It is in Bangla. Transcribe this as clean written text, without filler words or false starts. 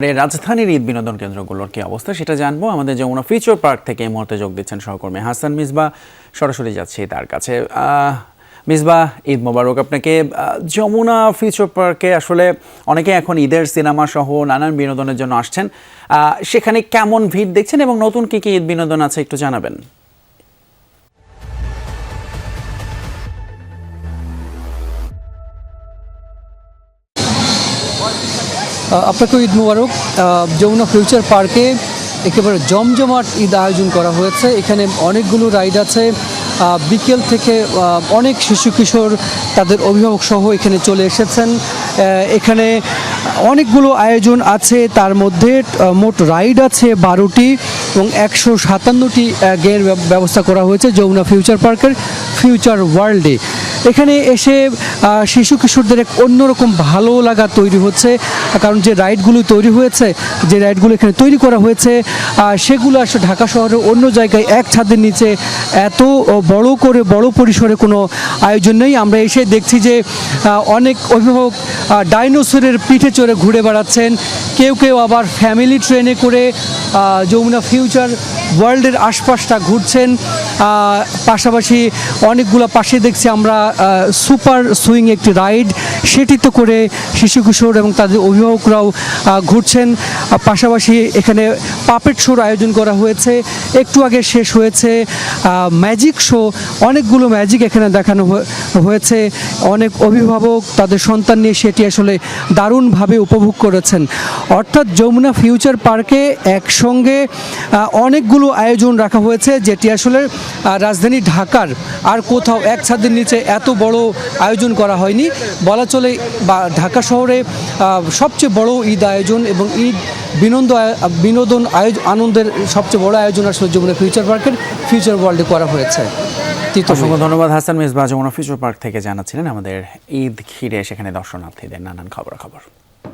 রাজধানীর ঈদ বিনোদন কেন্দ্রগুলোর কি অবস্থা সেটা জানবো। আমাদের যমুনা ফিউচার পার্ক থেকে এই মুহূর্তে যোগ দিচ্ছেন সহকর্মী হাসান মিসবাহ। সরাসরি যাচ্ছি তার কাছে। মিসবাহ, ঈদ মোবারক আপনাকে। যমুনা ফিউচার পার্কে আসলে অনেকে এখন ঈদের সিনেমা সহ নানান বিনোদনের জন্য আসছেন, সেখানে কেমন ভিড় দেখছেন এবং নতুন কি কি ঈদ বিনোদন আছে একটু জানাবেন। আপনাকে ঈদ মুবারক। যমুনা ফিউচার পার্কে একেবারে জমজমাট ঈদ আয়োজন করা হয়েছে। এখানে অনেকগুলো রাইড আছে। বিকেল থেকে অনেক শিশু কিশোর তাদের অভিভাবক সহ এখানে চলে এসেছেন। এখানে অনেকগুলো আয়োজন আছে, তার মধ্যে মোট রাইড আছে 12টি এবং 157টি গের ব্যবস্থা করা হয়েছে যমুনা ফিউচার পার্কের ফিউচার ওয়ার্ল্ডে। এখানে এসে শিশু কিশোরদের এক অন্যরকম ভালো লাগা তৈরি হচ্ছে, কারণ যে রাইডগুলো তৈরি হয়েছে, যে রাইডগুলো এখানে তৈরি করা হয়েছে, সেগুলো আসলে ঢাকা শহরের অন্য জায়গায় এক ছাদের নিচে এত বড় পরিসরে কোনো আয়োজন নেই। আমরা এসে দেখছি যে অনেক অভিভাবক ডাইনোসরের পিঠে চড়ে ঘুরে বেড়াচ্ছেন, কেউ কেউ আবার ফ্যামিলি ট্রেনে করে যমুনা ফিউচার ওয়ার্ল্ডের আশপাশটা ঘুরছেন। পাশাপাশি অনেকগুলো পাশে দেখছি আমরা সুপার সুইং একটি রাইড, সেটিতে করে শিশু কিশোর এবং তাদের অভিভাবকরাও ঘুরছেন। পাশাপাশি এখানে পাপেট শোর আয়োজন করা হয়েছে, একটু আগে শেষ হয়েছে ম্যাজিক শো। অনেকগুলো ম্যাজিক এখানে দেখানো হয়েছে। অনেক অভিভাবক তাদের সন্তান নিয়ে সেটি আসলে দারুণভাবে উপভোগ করেছেন। অর্থাৎ যমুনা ফিউচার পার্কে একসঙ্গে অনেকগুলো আয়োজন রাখা হয়েছে, যেটি আসলে রাজধানী ঢাকার আর কোথাও এক ছাদের নিচে এত বড় আয়োজন করা হয়নি বলা চলে। বা ঢাকা শহরে সবচেয়ে বড় ঈদ আয়োজন এবং ঈদ বিনোদন আনন্দের সবচেয়ে বড় আয়োজন আসলে যমুনা ফিউচার পার্কের ফিউচার ওয়ার্ল্ডে করা হয়েছে। অসংখ্য ধন্যবাদ হাসান মিসবাহ, যমুনা ফিউচার পার্ক থেকে জানাচ্ছিলেন আমাদের ঈদ ঘিরে সেখানে দর্শনার্থীদের নানান খবরাখবর।